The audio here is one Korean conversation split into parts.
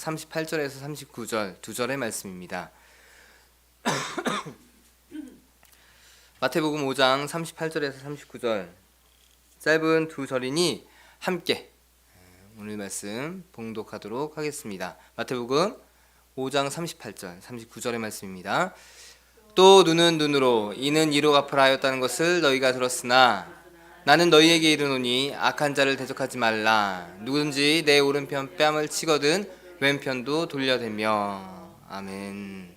38절에서 39절 두 절의 말씀입니다. 마태복음 5장 38절에서 39절 짧은 두 절이니 함께 오늘 말씀 봉독하도록 하겠습니다. 마태복음 5장 38절 39절의 말씀입니다. 또 눈은 눈으로 이는 이로 갚으라 하였다는 것을 너희가 들었으나 나는 너희에게 이르노니 악한 자를 대적하지 말라. 누구든지 내 오른편 뺨을 치거든 왼편도 돌려대며. 아멘.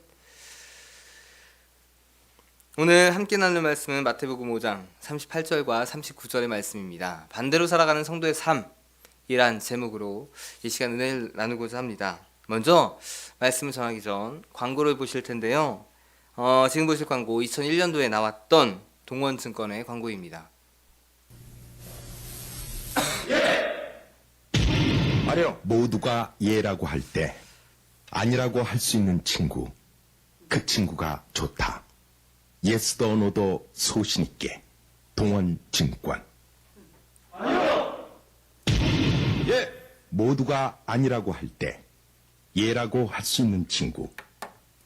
오늘 함께 나눌 말씀은 마태복음 5장 38절과 39절의 말씀입니다. 반대로 살아가는 성도의 삶이란 제목으로 이 시간 은혜를 나누고자 합니다. 먼저 말씀을 전하기 전 광고를 보실 텐데요. 지금 보실 광고 2001년도에 나왔던 동원증권의 광고입니다. 모두가 예라고 할 때 아니라고 할 수 있는 친구, 그 친구가 좋다. 예스도 노도 소신 있게 동원증권. 모두가 아니라고 할 때 예라고 할 수 있는 친구,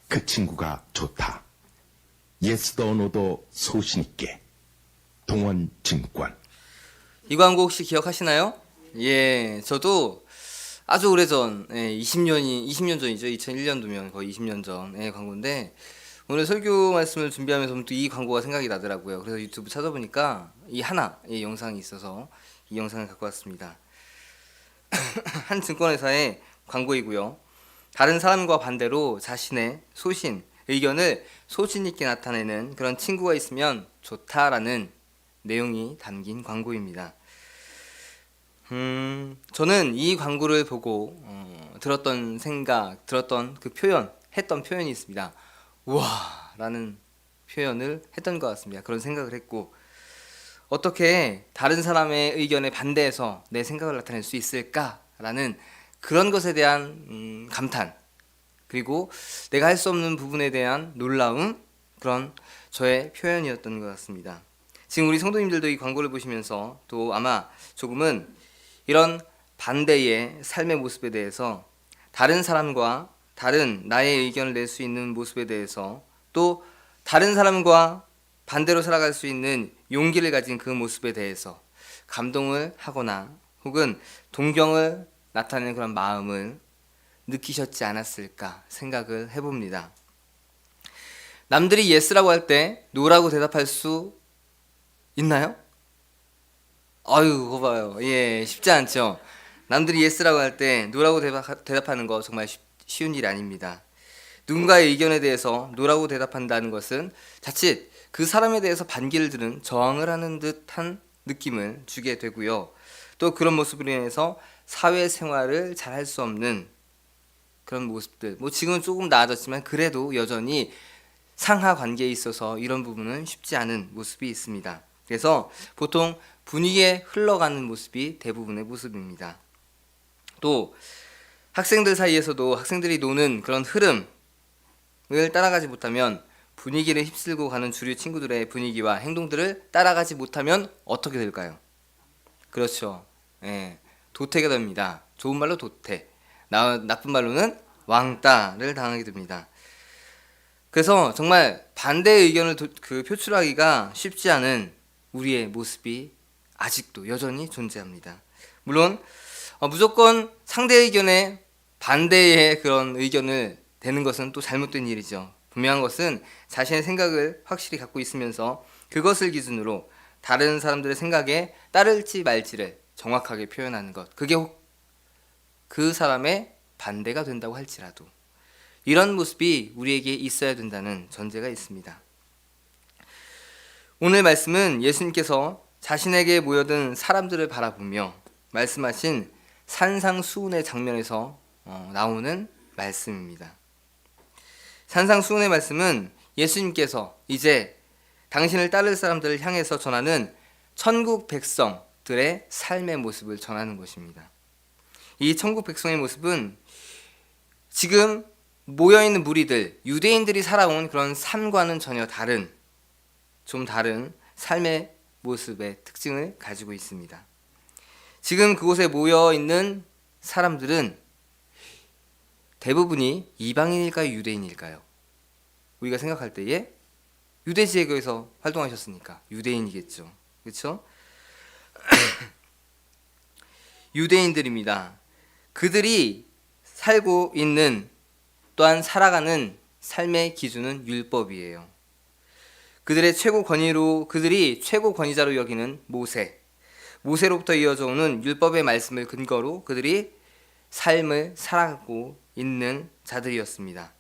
그 친구가 좋다. 예스도 노도 소신 있게 동원증권. 이 광고 혹시 기억하시나요? 예, 저도 아주 오래전, 20년 전이죠. 2001년도면 거의 20년 전의 광고인데, 오늘 설교 말씀을 준비하면서 또 이 광고가 생각이 나더라고요. 그래서 유튜브 찾아보니까 이 영상이 있어서 이 영상을 갖고 왔습니다. 한 증권회사의 광고이고요. 다른 사람과 반대로 자신의 소신, 의견을 소신 있게 나타내는 그런 친구가 있으면 좋다라는 내용이 담긴 광고입니다. 저는 이 광고를 보고 들었던 그 표현, 했던 표현이 있습니다. 우와! 라는 표현을 했던 것 같습니다. 그런 생각을 했고, 어떻게 다른 사람의 의견에 반대해서 내 생각을 나타낼 수 있을까라는 그런 것에 대한 감탄, 그리고 내가 할 수 없는 부분에 대한 놀라움, 그런 저의 표현이었던 것 같습니다. 지금 우리 성도님들도 이 광고를 보시면서 또 아마 조금은 이런 반대의 삶의 모습에 대해서, 다른 사람과 다른 나의 의견을 낼 수 있는 모습에 대해서, 또 다른 사람과 반대로 살아갈 수 있는 용기를 가진 그 모습에 대해서 감동을 하거나 혹은 동경을 나타내는 그런 마음을 느끼셨지 않았을까 생각을 해봅니다. 남들이 예스라고 할 때 노라고 대답할 수 있나요? 그거 봐요. 예, 쉽지 않죠. 남들이 예스라고 할 때 노라고 대답하는 거 정말 쉬운 일이 아닙니다. 누군가의 의견에 대해서 노라고 대답한다는 것은 자칫 그 사람에 대해서 반기를 드는 저항을 하는 듯한 느낌을 주게 되고요. 또 그런 모습으로 인해서 사회생활을 잘 할 수 없는 그런 모습들, 지금은 조금 나아졌지만 그래도 여전히 상하 관계에 있어서 이런 부분은 쉽지 않은 모습이 있습니다. 그래서 보통 분위기에 흘러가는 모습이 대부분의 모습입니다. 또 학생들 사이에서도 학생들이 노는 그런 흐름을 따라가지 못하면, 분위기를 휩쓸고 가는 주류 친구들의 분위기와 행동들을 따라가지 못하면 어떻게 될까요? 그렇죠. 예, 도태가 됩니다. 좋은 말로 도태, 나쁜 말로는 왕따를 당하게 됩니다. 그래서 정말 반대의 의견을 표출하기가 쉽지 않은 우리의 모습이 아직도 여전히 존재합니다. 물론 무조건 상대 의견에 반대의 그런 의견을 대는 것은 또 잘못된 일이죠. 분명한 것은 자신의 생각을 확실히 갖고 있으면서 그것을 기준으로 다른 사람들의 생각에 따를지 말지를 정확하게 표현하는 것, 그게 혹 그 사람의 반대가 된다고 할지라도 이런 모습이 우리에게 있어야 된다는 전제가 있습니다. 오늘 말씀은 예수님께서 자신에게 모여든 사람들을 바라보며 말씀하신 산상수훈의 장면에서 나오는 말씀입니다. 산상수훈의 말씀은 예수님께서 이제 당신을 따를 사람들을 향해서 전하는 천국 백성들의 삶의 모습을 전하는 것입니다. 이 천국 백성의 모습은 지금 모여있는 무리들, 유대인들이 살아온 그런 삶과는 전혀 좀 다른 삶의 모습의 특징을 가지고 있습니다. 지금 그곳에 모여있는 사람들은 대부분이 이방인일까요? 유대인일까요? 우리가 생각할 때에 유대 지역에서 활동하셨으니까 유대인이겠죠. 그렇죠? 유대인들입니다. 그들이 살고 있는 또한 살아가는 삶의 기준은 율법이에요. 그들이 최고 권위자로 여기는 모세로부터 이어져 오는 율법의 말씀을 근거로 그들이 삶을 살아가고 있는 자들이었습니다.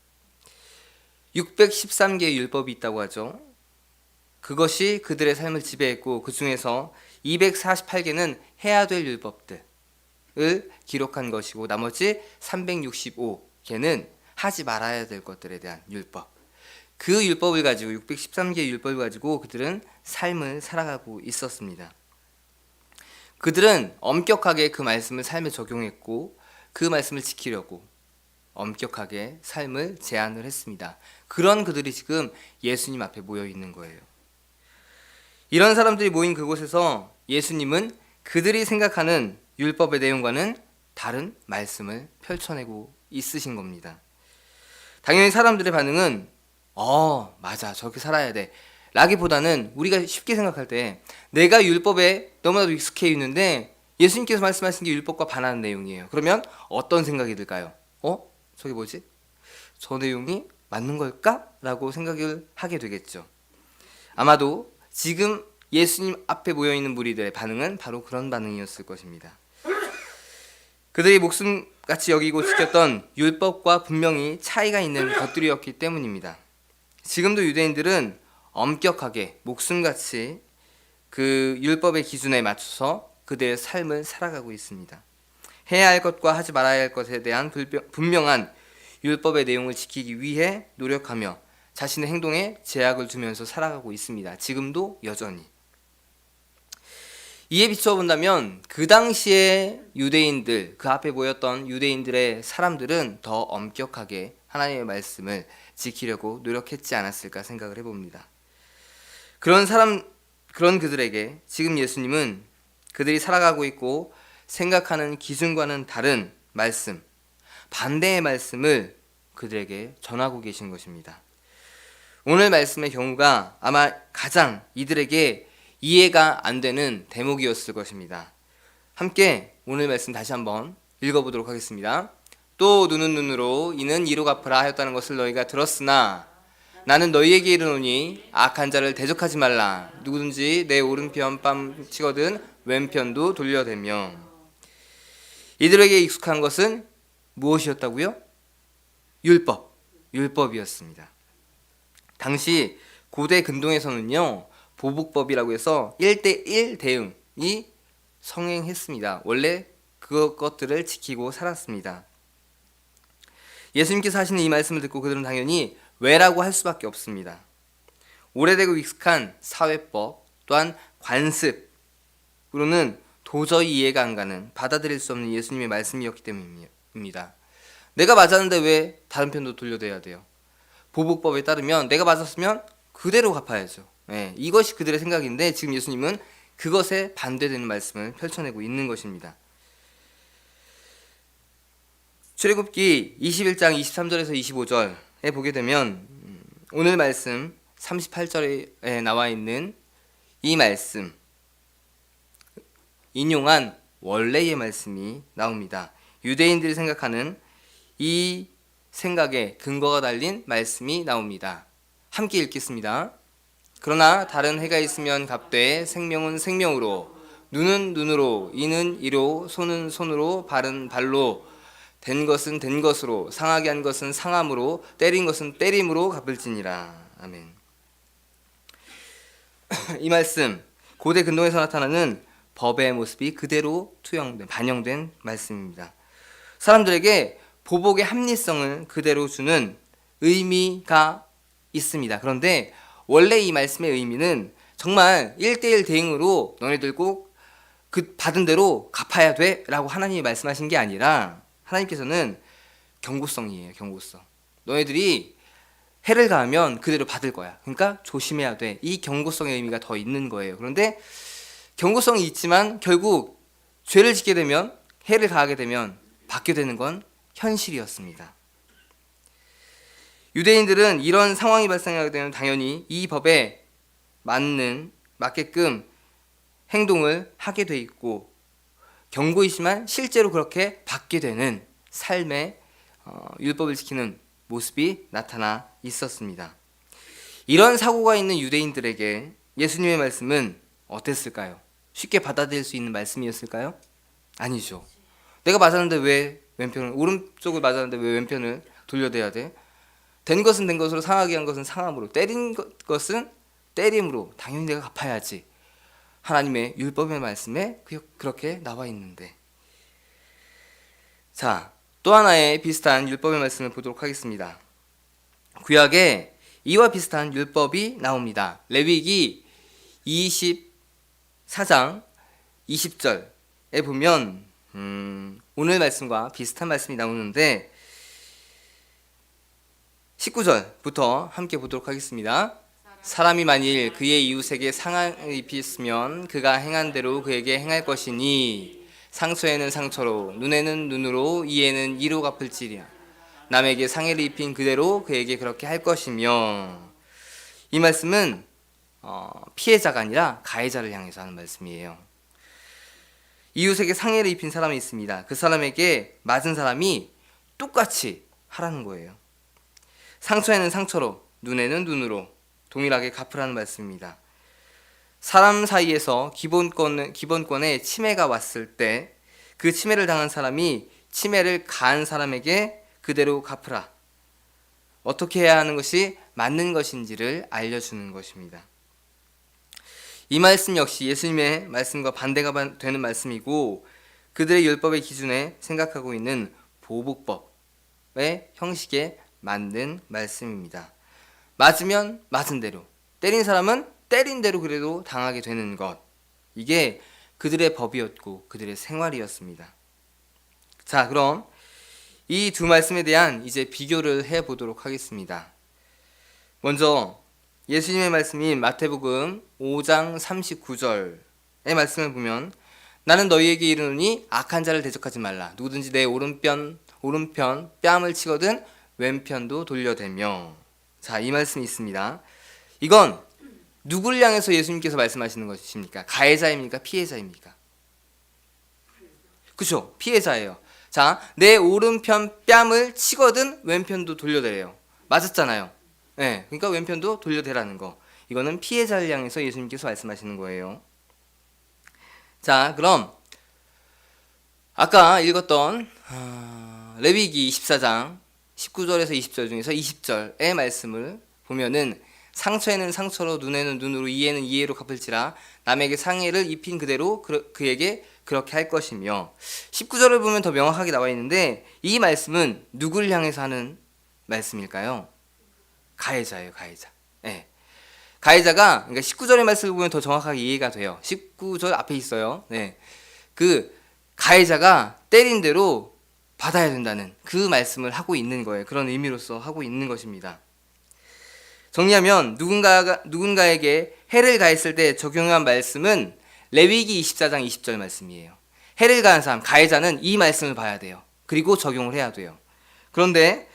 613개의 율법이 있다고 하죠. 그것이 그들의 삶을 지배했고 그 중에서 248개는 해야 될 율법들을 기록한 것이고 나머지 365개는 하지 말아야 될 것들에 대한 율법. 그 율법을 가지고 613개의 율법을 가지고 그들은 삶을 살아가고 있었습니다. 그들은 엄격하게 그 말씀을 삶에 적용했고 그 말씀을 지키려고 엄격하게 삶을 제안을 했습니다. 그런 그들이 지금 예수님 앞에 모여 있는 거예요. 이런 사람들이 모인 그곳에서 예수님은 그들이 생각하는 율법의 내용과는 다른 말씀을 펼쳐내고 있으신 겁니다. 당연히 사람들의 반응은 맞아, 저렇게 살아야 돼 라기보다는 우리가 쉽게 생각할 때 내가 율법에 너무나도 익숙해 있는데 예수님께서 말씀하신 게 율법과 반하는 내용이에요. 그러면 어떤 생각이 들까요? 저게 뭐지? 저 내용이 맞는 걸까? 라고 생각을 하게 되겠죠. 아마도 지금 예수님 앞에 모여있는 무리들의 반응은 바로 그런 반응이었을 것입니다. 그들이 목숨같이 여기고 지켰던 율법과 분명히 차이가 있는 것들이었기 때문입니다. 지금도 유대인들은 엄격하게 목숨같이 그 율법의 기준에 맞춰서 그들의 삶을 살아가고 있습니다. 해야 할 것과 하지 말아야 할 것에 대한 분명한 율법의 내용을 지키기 위해 노력하며 자신의 행동에 제약을 두면서 살아가고 있습니다. 지금도 여전히. 이에 비추어 본다면 그 당시에 유대인들, 그 앞에 모였던 유대인들의 사람들은 더 엄격하게 하나님의 말씀을 지키려고 노력했지 않았을까 생각을 해봅니다. 그런 그들에게 지금 예수님은 그들이 살아가고 있고 생각하는 기준과는 다른 말씀, 반대의 말씀을 그들에게 전하고 계신 것입니다. 오늘 말씀의 경우가 아마 가장 이들에게 이해가 안 되는 대목이었을 것입니다. 함께 오늘 말씀 다시 한번 읽어보도록 하겠습니다. 또 눈은 눈으로 이는 이로 갚으라 하였다는 것을 너희가 들었으나 나는 너희에게 이르노니 악한 자를 대적하지 말라. 누구든지 내 오른편 뺨 치거든 왼편도 돌려대며. 이들에게 익숙한 것은 무엇이었다고요? 율법이었습니다. 당시 고대 근동에서는요, 보복법이라고 해서 1대1 대응이 성행했습니다. 원래 그것들을 지키고 살았습니다. 예수님께서 하시는 이 말씀을 듣고 그들은 당연히 왜라고 할 수밖에 없습니다. 오래되고 익숙한 사회법 또한 관습으로는 도저히 이해가 안 가는, 받아들일 수 없는 예수님의 말씀이었기 때문입니다. 내가 맞았는데 왜 다른 편도 돌려대야 돼요? 보복법에 따르면 내가 맞았으면 그대로 갚아야죠. 이것이 그들의 생각인데 지금 예수님은 그것에 반대되는 말씀을 펼쳐내고 있는 것입니다. 출애굽기 21장 23절에서 25절에 보게 되면 오늘 말씀 38절에 나와 있는 이 말씀 인용한 원래의 말씀이 나옵니다. 유대인들이 생각하는 이 생각에 근거가 달린 말씀이 나옵니다. 함께 읽겠습니다. 그러나 다른 해가 있으면 값되 생명은 생명으로 눈은 눈으로 이는 이로 손은 손으로 발은 발로 된 것은 된 것으로 상하게 한 것은 상함으로 때린 것은 때림으로 갚을지니라. 아멘. 이 말씀 고대 근동에서 나타나는 법의 모습이 그대로 반영된 말씀입니다. 사람들에게 보복의 합리성을 그대로 주는 의미가 있습니다. 그런데 원래 이 말씀의 의미는 정말 1대1 대응으로 너희들 꼭 그 받은 대로 갚아야 돼 라고 하나님이 말씀하신 게 아니라 하나님께서는 경고성이에요. 경고성. 너희들이 해를 가하면 그대로 받을 거야. 그러니까 조심해야 돼. 이 경고성의 의미가 더 있는 거예요. 그런데 경고성이 있지만 결국 죄를 짓게 되면, 해를 가하게 되면 받게 되는 건 현실이었습니다. 유대인들은 이런 상황이 발생하게 되면 당연히 이 법에 맞게끔 행동을 하게 돼 있고, 경고이지만 실제로 그렇게 받게 되는 삶의 율법을 지키는 모습이 나타나 있었습니다. 이런 사고가 있는 유대인들에게 예수님의 말씀은 어땠을까요? 쉽게 받아들일 수 있는 말씀이었을까요? 아니죠. 내가 맞았는데 왜 왼편을, 오른쪽을 맞았는데 왜 왼편을 돌려대야 돼? 된 것은 된 것으로, 상하게 한 것은 상함으로, 때린 것은 때림으로 당연히 내가 갚아야지. 하나님의 율법의 말씀에 그렇게 나와 있는데. 자, 또 하나의 비슷한 율법의 말씀을 보도록 하겠습니다. 구약에 이와 비슷한 율법이 나옵니다. 레위기 24장 20절에 보면 오늘 말씀과 비슷한 말씀이 나오는데 19절부터 함께 보도록 하겠습니다. 사람이 만일 그의 이웃에게 상함을 입혔으면 그가 행한 대로 그에게 행할 것이니 상처에는 상처로, 눈에는 눈으로, 이에는 이로 갚을지니라. 남에게 상해를 입힌 그대로 그에게 그렇게 할 것이며. 이 말씀은 피해자가 아니라 가해자를 향해서 하는 말씀이에요. 이웃에게 상해를 입힌 사람이 있습니다. 그 사람에게 맞은 사람이 똑같이 하라는 거예요. 상처에는 상처로, 눈에는 눈으로 동일하게 갚으라는 말씀입니다. 사람 사이에서 기본권에 침해가 왔을 때 그 침해를 당한 사람이 침해를 가한 사람에게 그대로 갚으라. 어떻게 해야 하는 것이 맞는 것인지를 알려주는 것입니다. 이 말씀 역시 예수님의 말씀과 반대가 되는 말씀이고, 그들의 율법의 기준에 생각하고 있는 보복법의 형식에 맞는 말씀입니다. 맞으면 맞은 대로, 때린 사람은 때린 대로 그래도 당하게 되는 것. 이게 그들의 법이었고 그들의 생활이었습니다. 자, 그럼 이 두 말씀에 대한 이제 비교를 해보도록 하겠습니다. 먼저 예수님의 말씀인 마태복음 5장 39절의 말씀을 보면, 나는 너희에게 이르노니 악한 자를 대적하지 말라. 누구든지 내 오른편 뺨을 치거든 왼편도 돌려대며. 자, 이 말씀이 있습니다. 이건 누굴 향해서 예수님께서 말씀하시는 것입니까? 가해자입니까? 피해자입니까? 그렇죠, 피해자예요. 자, 내 오른편 뺨을 치거든 왼편도 돌려대래요. 맞았잖아요. 네, 그러니까 왼편도 돌려대라는 거. 이거는 피해자를 향해서 예수님께서 말씀하시는 거예요. 자, 그럼 아까 읽었던 레위기 24장 19절에서 20절 중에서 20절의 말씀을 보면은, 상처에는 상처로, 눈에는 눈으로, 이에는 이에로 갚을지라. 남에게 상해를 입힌 그대로 그에게 그렇게 할 것이며. 19절을 보면 더 명확하게 나와 있는데, 이 말씀은 누굴 향해서 하는 말씀일까요? 가해자예요, 가해자. 네. 가해자가, 그러니까 19절의 말씀을 보면 더 정확하게 이해가 돼요. 19절 앞에 있어요. 네. 그 가해자가 때린 대로 받아야 된다는 그 말씀을 하고 있는 거예요. 그런 의미로서 하고 있는 것입니다. 정리하면 누군가에게 해를 가했을 때 적용한 말씀은 레위기 24장 20절 말씀이에요. 해를 가한 사람, 가해자는 이 말씀을 봐야 돼요. 그리고 적용을 해야 돼요. 그런데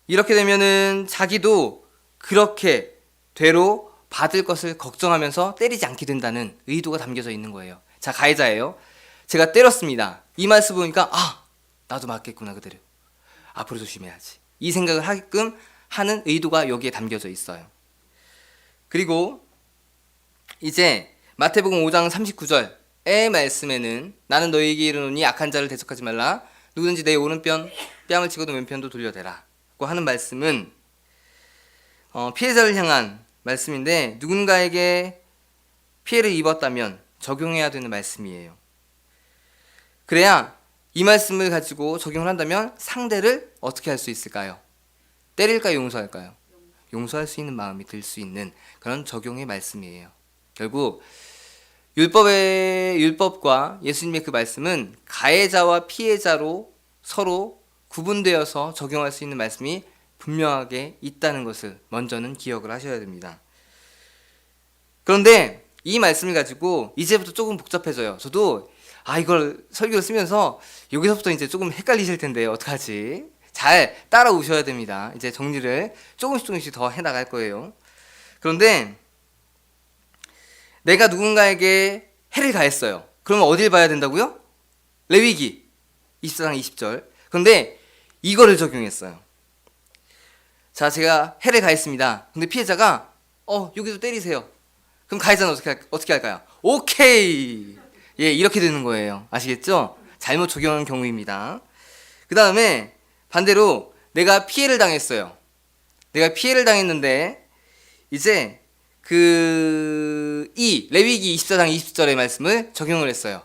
이렇게 되면은 자기도 그렇게 되로 받을 것을 걱정하면서 때리지 않게 된다는 의도가 담겨져 있는 거예요. 자, 가해자예요. 제가 때렸습니다. 이 말씀 보니까 나도 맞겠구나, 그대로. 앞으로 조심해야지. 이 생각을 하게끔 하는 의도가 여기에 담겨져 있어요. 그리고 이제 마태복음 5장 39절의 말씀에는, 나는 너희에게 이르노니 악한 자를 대적하지 말라. 누구든지 내 오른편 뺨을 치고도 왼편도 돌려대라 고 하는 말씀은 피해자를 향한 말씀인데, 누군가에게 피해를 입었다면 적용해야 되는 말씀이에요. 그래야 이 말씀을 가지고 적용을 한다면 상대를 어떻게 할 수 있을까요? 때릴까요? 용서할까요? 용서할 수 있는 마음이 들 수 있는 그런 적용의 말씀이에요. 결국 율법과 예수님의 그 말씀은 가해자와 피해자로 서로 구분되어서 적용할 수 있는 말씀이 분명하게 있다는 것을 먼저는 기억을 하셔야 됩니다. 그런데 이 말씀을 가지고 이제부터 조금 복잡해져요. 저도 이걸 설교를 쓰면서 여기서부터 이제 조금 헷갈리실 텐데 어떡하지? 잘 따라오셔야 됩니다. 이제 정리를 조금씩 더 해나갈 거예요. 그런데 내가 누군가에게 해를 가했어요. 그러면 어딜 봐야 된다고요? 레위기 24장 20절. 그런데 이거를 적용했어요. 자, 제가 해를 가했습니다. 근데 피해자가 여기도 때리세요. 그럼 가해자는 어떻게 할까요? 오케이. 예, 이렇게 되는 거예요. 아시겠죠? 잘못 적용한 경우입니다. 그 다음에 반대로 내가 피해를 당했어요. 내가 피해를 당했는데 이제 이 레위기 24장 20절의 말씀을 적용을 했어요.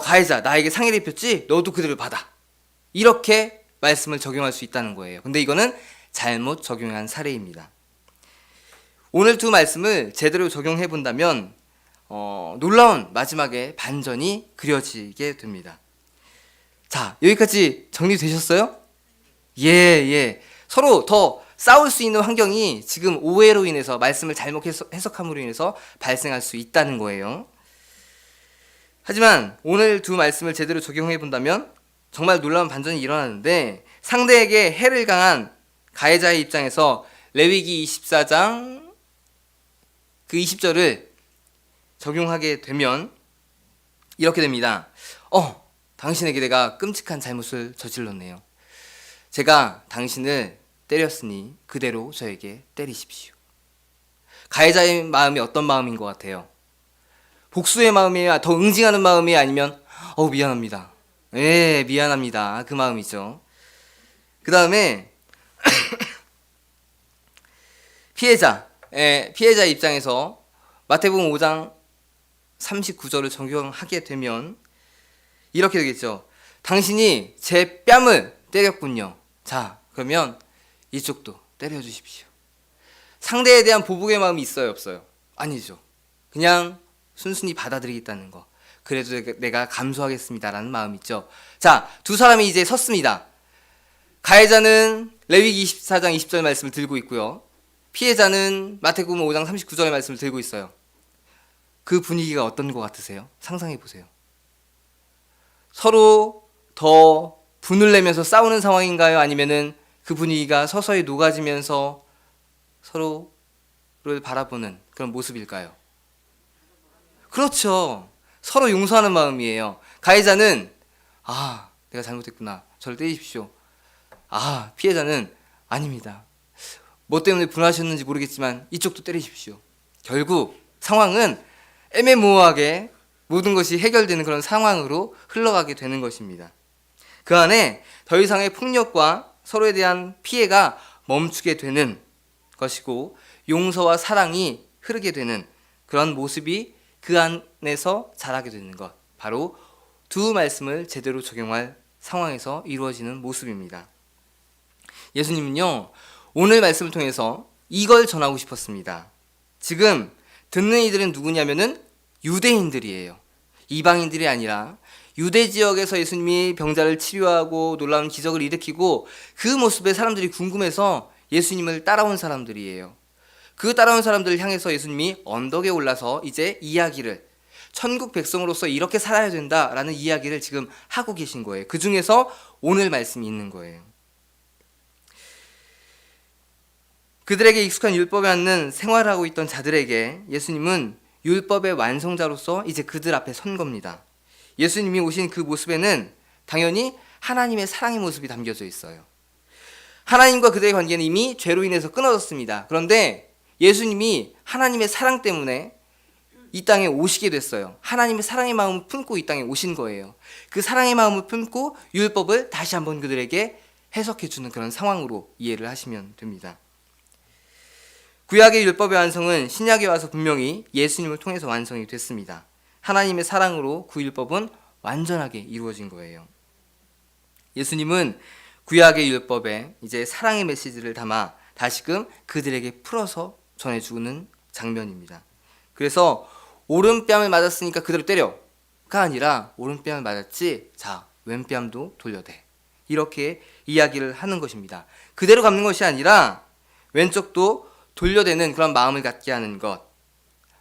가해자 나에게 상해를 입혔지? 너도 그대로 받아. 이렇게 말씀을 적용할 수 있다는 거예요. 근데 이거는 잘못 적용한 사례입니다. 오늘 두 말씀을 제대로 적용해 본다면 놀라운 마지막에 반전이 그려지게 됩니다. 자, 여기까지 정리되셨어요? 예. 서로 더 싸울 수 있는 환경이 지금 오해로 인해서 말씀을 잘못 해석함으로 인해서 발생할 수 있다는 거예요. 하지만 오늘 두 말씀을 제대로 적용해 본다면 정말 놀라운 반전이 일어나는데 상대에게 해를 강한 가해자의 입장에서 레위기 24장 그 20절을 적용하게 되면 이렇게 됩니다. 당신에게 내가 끔찍한 잘못을 저질렀네요. 제가 당신을 때렸으니 그대로 저에게 때리십시오. 가해자의 마음이 어떤 마음인 것 같아요? 복수의 마음이에요? 더 응징하는 마음이에요? 아니면 미안합니다. 예, 미안합니다. 그 마음이죠. 그 다음에 피해자 입장에서 마태복음 5장 39절을 적용하게 되면 이렇게 되겠죠. 당신이 제 뺨을 때렸군요. 자, 그러면 이쪽도 때려주십시오. 상대에 대한 보복의 마음이 있어요, 없어요? 아니죠. 그냥 순순히 받아들이겠다는 거. 그래도 내가 감수하겠습니다라는 마음이 있죠. 자, 두 사람이 이제 섰습니다. 가해자는 레위기 24장 20절 말씀을 들고 있고요. 피해자는 마태복음 5장 39절의 말씀을 들고 있어요. 그 분위기가 어떤 것 같으세요? 상상해 보세요. 서로 더 분을 내면서 싸우는 상황인가요? 아니면은 그 분위기가 서서히 녹아지면서 서로를 바라보는 그런 모습일까요? 그렇죠. 서로 용서하는 마음이에요. 가해자는 내가 잘못했구나. 저를 때리십시오. 피해자는 아닙니다. 뭐 때문에 분하셨는지 모르겠지만 이쪽도 때리십시오. 결국 상황은 애매모호하게 모든 것이 해결되는 그런 상황으로 흘러가게 되는 것입니다. 그 안에 더 이상의 폭력과 서로에 대한 피해가 멈추게 되는 것이고 용서와 사랑이 흐르게 되는 그런 모습이 그 안에서 자라게 되는 것, 바로 두 말씀을 제대로 적용할 상황에서 이루어지는 모습입니다. 예수님은요, 오늘 말씀을 통해서 이걸 전하고 싶었습니다. 지금 듣는 이들은 누구냐면은 유대인들이에요. 이방인들이 아니라 유대 지역에서 예수님이 병자를 치료하고 놀라운 기적을 일으키고 그 모습에 사람들이 궁금해서 예수님을 따라온 사람들이에요. 그 따라온 사람들을 향해서 예수님이 언덕에 올라서 이제 이야기를, 천국 백성으로서 이렇게 살아야 된다라는 이야기를 지금 하고 계신 거예요. 그 중에서 오늘 말씀이 있는 거예요. 그들에게 익숙한 율법에 앉는 생활하고 있던 자들에게 예수님은 율법의 완성자로서 이제 그들 앞에 선 겁니다. 예수님이 오신 그 모습에는 당연히 하나님의 사랑의 모습이 담겨져 있어요. 하나님과 그들의 관계는 이미 죄로 인해서 끊어졌습니다. 그런데 예수님이 하나님의 사랑 때문에 이 땅에 오시게 됐어요. 하나님의 사랑의 마음을 품고 이 땅에 오신 거예요. 그 사랑의 마음을 품고 율법을 다시 한번 그들에게 해석해주는 그런 상황으로 이해를 하시면 됩니다. 구약의 율법의 완성은 신약에 와서 분명히 예수님을 통해서 완성이 됐습니다. 하나님의 사랑으로 그 율법은 완전하게 이루어진 거예요. 예수님은 구약의 율법에 이제 사랑의 메시지를 담아 다시금 그들에게 풀어서 전해주는 장면입니다. 그래서 오른뺨을 맞았으니까 그대로 때려가 아니라 오른뺨을 맞았지, 자, 왼뺨도 돌려대. 이렇게 이야기를 하는 것입니다. 그대로 갚는 것이 아니라 왼쪽도 돌려대는 그런 마음을 갖게 하는 것,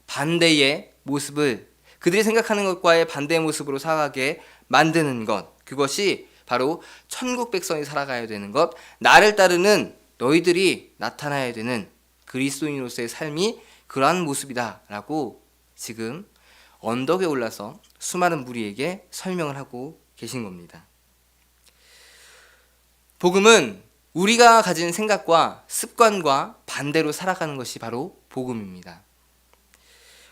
반대의 모습을 그들이 생각하는 것과의 반대의 모습으로 살아가게 만드는 것, 그것이 바로 천국 백성이 살아가야 되는 것, 나를 따르는 너희들이 나타나야 되는 그리스도인으로서의 삶이 그러한 모습이다라고 지금 언덕에 올라서 수많은 무리에게 설명을 하고 계신 겁니다. 복음은 우리가 가진 생각과 습관과 반대로 살아가는 것이 바로 복음입니다.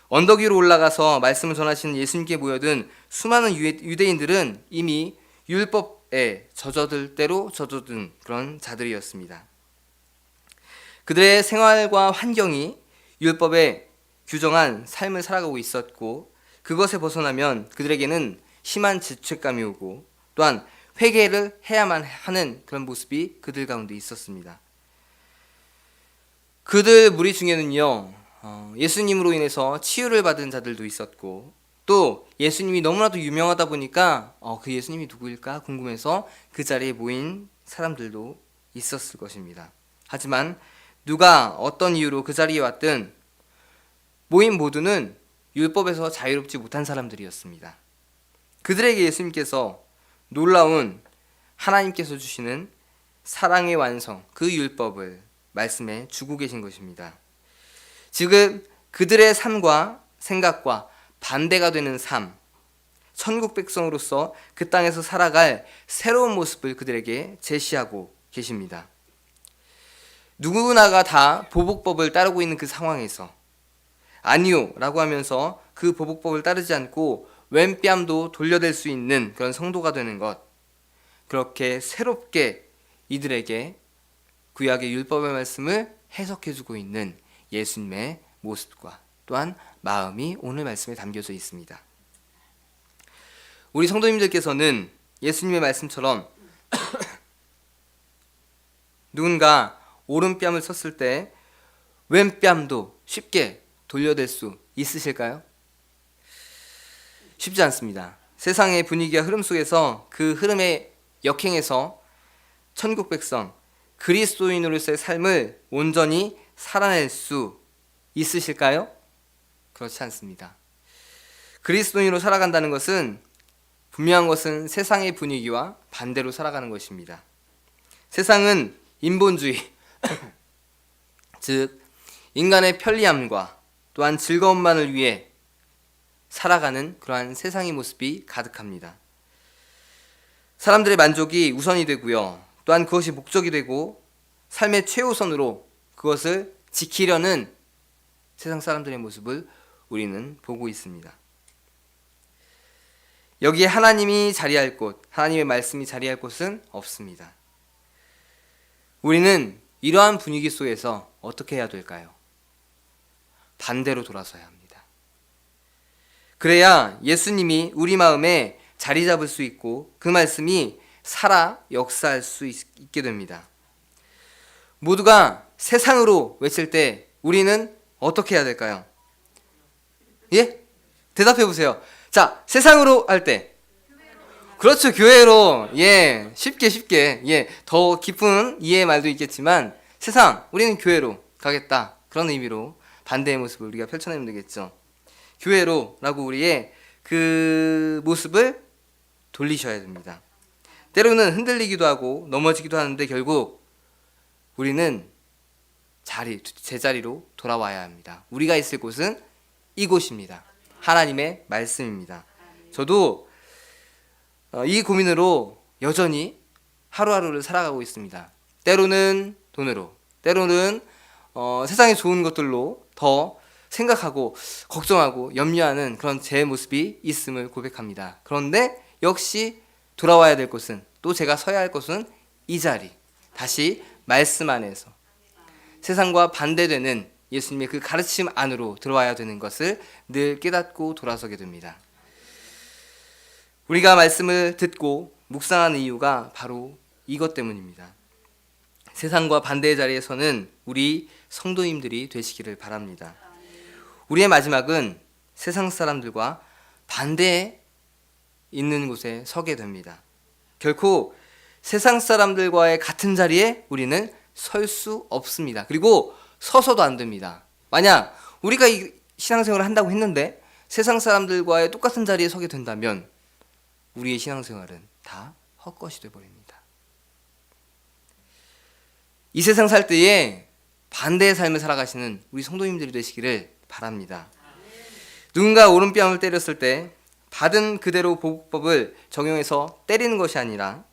언덕 위로 올라가서 말씀을 전하시는 예수님께 모여든 수많은 유대인들은 이미 율법에 젖어들 대로 젖어든 그런 자들이었습니다. 그들의 생활과 환경이 율법에 규정한 삶을 살아가고 있었고, 그것에 벗어나면 그들에게는 심한 죄책감이 오고 또한 회개를 해야만 하는 그런 모습이 그들 가운데 있었습니다. 그들 무리 중에는요, 예수님으로 인해서 치유를 받은 자들도 있었고, 또 예수님이 너무나도 유명하다 보니까 그 예수님이 누구일까 궁금해서 그 자리에 모인 사람들도 있었을 것입니다. 하지만 누가 어떤 이유로 그 자리에 왔든 모인 모두는 율법에서 자유롭지 못한 사람들이었습니다. 그들에게 예수님께서 놀라운 하나님께서 주시는 사랑의 완성, 그 율법을 말씀해 주고 계신 것입니다. 지금 그들의 삶과 생각과 반대가 되는 삶, 천국 백성으로서 그 땅에서 살아갈 새로운 모습을 그들에게 제시하고 계십니다. 누구나가 다 보복법을 따르고 있는 그 상황에서 아니요 라고 하면서 그 보복법을 따르지 않고 왼뺨도 돌려댈 수 있는 그런 성도가 되는 것, 그렇게 새롭게 이들에게 구약의 율법의 말씀을 해석해주고 있는 예수님의 모습과 또한 마음이 오늘 말씀에 담겨져 있습니다. 우리 성도님들께서는 예수님의 말씀처럼 누군가 오른뺨을 썼을 때 왼뺨도 쉽게 돌려댈 수 있으실까요? 쉽지 않습니다. 세상의 분위기와 흐름 속에서 그 흐름에 역행해서 천국 백성, 그리스도인으로서의 삶을 온전히 살아낼 수 있으실까요? 그렇지 않습니다. 그리스도인으로 살아간다는 것은 분명한 것은 세상의 분위기와 반대로 살아가는 것입니다. 세상은 인본주의, 즉 인간의 편리함과 또한 즐거움만을 위해 살아가는 그러한 세상의 모습이 가득합니다. 사람들의 만족이 우선이 되고요, 또한 그것이 목적이 되고 삶의 최우선으로 그것을 지키려는 세상 사람들의 모습을 우리는 보고 있습니다. 여기에 하나님이 자리할 곳, 하나님의 말씀이 자리할 곳은 없습니다. 우리는 이러한 분위기 속에서 어떻게 해야 될까요? 반대로 돌아서야 합니다. 그래야 예수님이 우리 마음에 자리 잡을 수 있고 그 말씀이 살아 역사할 수 있게 됩니다. 모두가 세상으로 외칠 때 우리는 어떻게 해야 될까요? 예? 대답해 보세요. 자, 세상으로 할 때. 그렇죠, 교회로. 예, 쉽게. 예, 더 깊은 이해의 말도 있겠지만 세상, 우리는 교회로 가겠다. 그런 의미로 반대의 모습을 우리가 펼쳐내면 되겠죠. 교회로라고 우리의 그 모습을 돌리셔야 됩니다. 때로는 흔들리기도 하고 넘어지기도 하는데 결국 우리는 제자리로 돌아와야 합니다. 우리가 있을 곳은 이곳입니다. 하나님의 말씀입니다. 저도 이 고민으로 여전히 하루하루를 살아가고 있습니다. 때로는 돈으로, 때로는 세상의 좋은 것들로 더 생각하고 걱정하고 염려하는 그런 제 모습이 있음을 고백합니다. 그런데 역시 돌아와야 될 곳은, 또 제가 서야 할 곳은 이 자리, 다시 말씀 안에서 세상과 반대되는 예수님의 그 가르침 안으로 들어와야 되는 것을 늘 깨닫고 돌아서게 됩니다. 우리가 말씀을 듣고 묵상하는 이유가 바로 이것 때문입니다. 세상과 반대의 자리에서는 우리 성도님들이 되시기를 바랍니다. 우리의 마지막은 세상 사람들과 반대에 있는 곳에 서게 됩니다. 결코 세상 사람들과의 같은 자리에 우리는 설 수 없습니다. 그리고 서서도 안 됩니다. 만약 우리가 이 신앙생활을 한다고 했는데 세상 사람들과의 똑같은 자리에 서게 된다면 우리의 신앙생활은 다 헛것이 되어버립니다. 이 세상 살 때에 반대의 삶을 살아가시는 우리 성도님들이 되시기를 바랍니다. 누군가 오른뺨을 때렸을 때 받은 그대로 보복법을 적용해서 때리는 것이 아니라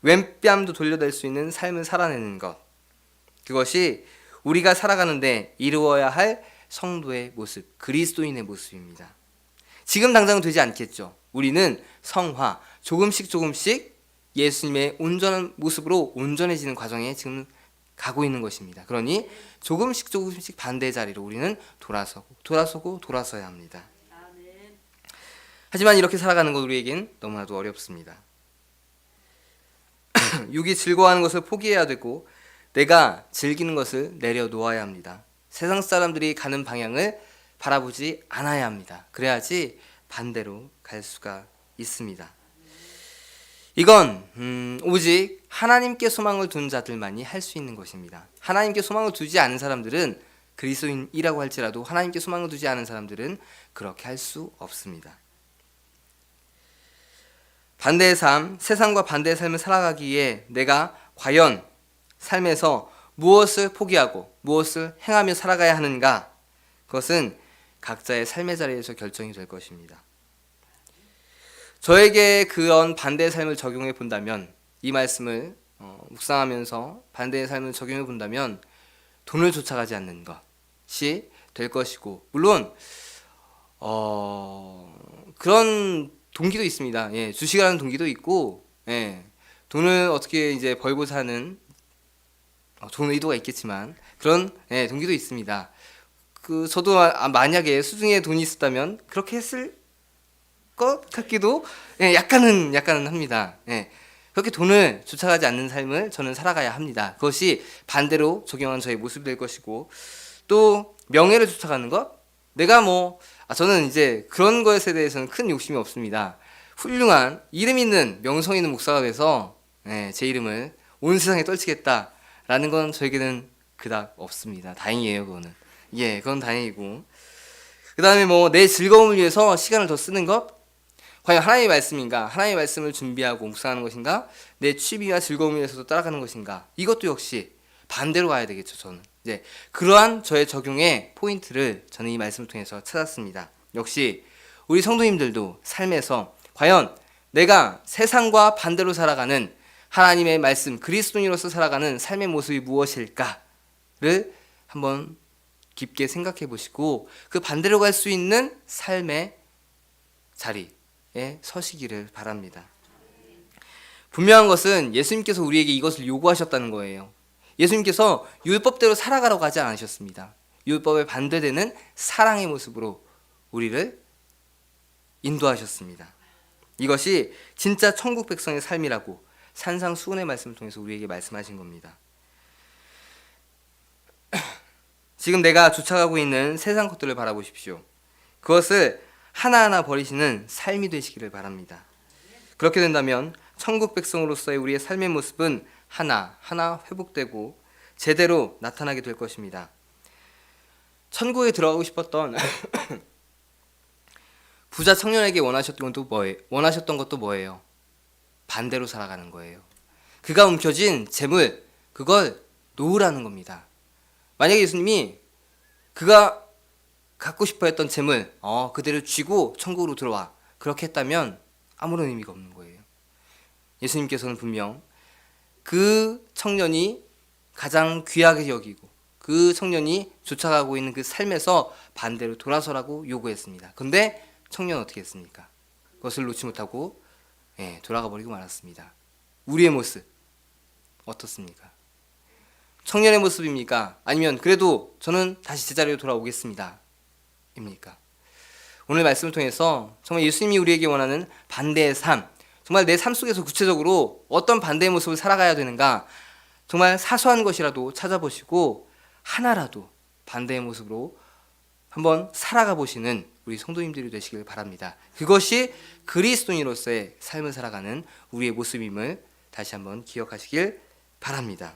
왼뺨도 돌려댈 수 있는 삶을 살아내는 것, 그것이 우리가 살아가는데 이루어야 할 성도의 모습, 그리스도인의 모습입니다. 지금 당장은 되지 않겠죠. 우리는 성화, 조금씩 예수님의 온전한 모습으로 온전해지는 과정에 지금 가고 있는 것입니다. 그러니 조금씩 반대의 자리로 우리는 돌아서야 합니다. 하지만 이렇게 살아가는 것 우리에겐 너무나도 어렵습니다. 육이 즐거워하는 것을 포기해야 되고 내가 즐기는 것을 내려놓아야 합니다. 세상 사람들이 가는 방향을 바라보지 않아야 합니다. 그래야지 반대로 갈 수가 있습니다. 이건 오직 하나님께 소망을 둔 자들만이 할 수 있는 것입니다. 하나님께 소망을 두지 않은 사람들은, 그리스도인이라고 할지라도 하나님께 소망을 두지 않은 사람들은 그렇게 할 수 없습니다. 반대의 삶, 세상과 반대의 삶을 살아가기에 내가 과연 삶에서 무엇을 포기하고 무엇을 행하며 살아가야 하는가? 그것은 각자의 삶의 자리에서 결정이 될 것입니다. 저에게 그런 반대의 삶을 적용해 본다면, 이 말씀을 묵상하면서 반대의 삶을 적용해 본다면 돈을 쫓아가지 않는 것이 될 것이고, 물론 그런 동기도 있습니다. 예, 주식을 하는 동기도 있고, 예, 돈을 어떻게 이제 벌고 사는 좋은 의도가 있겠지만 그런 동기도 있습니다. 저도 만약에 수중에 돈이 있었다면 그렇게 했을 것 같기도 약간은 합니다. 그렇게 돈을 쫓아가지 않는 삶을 저는 살아가야 합니다. 그것이 반대로 적용한 저의 모습이 될 것이고, 또 명예를 쫓아가는 것, 내가 저는 이제 그런 것에 대해서는 큰 욕심이 없습니다. 훌륭한 이름 있는 명성 있는 목사가 돼서 제 이름을 온 세상에 떨치겠다라는 건 저에게는 그닥 없습니다. 다행이에요, 그거는. 그건 다행이고, 그 다음에 내 즐거움을 위해서 시간을 더 쓰는 것, 과연 하나님의 말씀인가? 하나님의 말씀을 준비하고 묵상하는 것인가? 내 취미와 즐거움을 위해서도 따라가는 것인가? 이것도 역시 반대로 가야 되겠죠. 저는 이제 그러한 저의 적용의 포인트를 저는 이 말씀을 통해서 찾았습니다. 역시 우리 성도님들도 삶에서 과연 내가 세상과 반대로 살아가는 하나님의 말씀, 그리스도인으로서 살아가는 삶의 모습이 무엇일까를 한번 깊게 생각해 보시고 그 반대로 갈 수 있는 삶의 자리에 서시기를 바랍니다. 분명한 것은 예수님께서 우리에게 이것을 요구하셨다는 거예요. 예수님께서 율법대로 살아가라고 하지 않으셨습니다. 율법에 반대되는 사랑의 모습으로 우리를 인도하셨습니다. 이것이 진짜 천국 백성의 삶이라고 산상수훈의 말씀을 통해서 우리에게 말씀하신 겁니다. 지금 내가 쫓아가고 있는 세상 것들을 바라보십시오. 그것을 하나하나 버리시는 삶이 되시기를 바랍니다. 그렇게 된다면 천국 백성으로서의 우리의 삶의 모습은 하나하나 회복되고 제대로 나타나게 될 것입니다. 천국에 들어가고 싶었던 부자 청년에게 원하셨던 것도 뭐예요? 반대로 살아가는 거예요. 그가 움켜쥔 재물, 그걸 놓으라는 겁니다. 만약에 예수님이 그가 갖고 싶어 했던 재물 그대로 쥐고 천국으로 들어와, 그렇게 했다면 아무런 의미가 없는 거예요. 예수님께서는 분명 그 청년이 가장 귀하게 여기고 그 청년이 쫓아가고 있는 그 삶에서 반대로 돌아서라고 요구했습니다. 그런데 청년은 어떻게 했습니까? 그것을 놓지 못하고 돌아가 버리고 말았습니다. 우리의 모습 어떻습니까? 청년의 모습입니까? 아니면 그래도 저는 다시 제자리로 돌아오겠습니다 입니까? 오늘 말씀을 통해서 정말 예수님이 우리에게 원하는 반대의 삶, 정말 내 삶 속에서 구체적으로 어떤 반대의 모습을 살아가야 되는가, 정말 사소한 것이라도 찾아보시고 하나라도 반대의 모습으로 한번 살아가 보시는 우리 성도님들이 되시길 바랍니다. 그것이 그리스도인으로서의 삶을 살아가는 우리의 모습임을 다시 한번 기억하시길 바랍니다.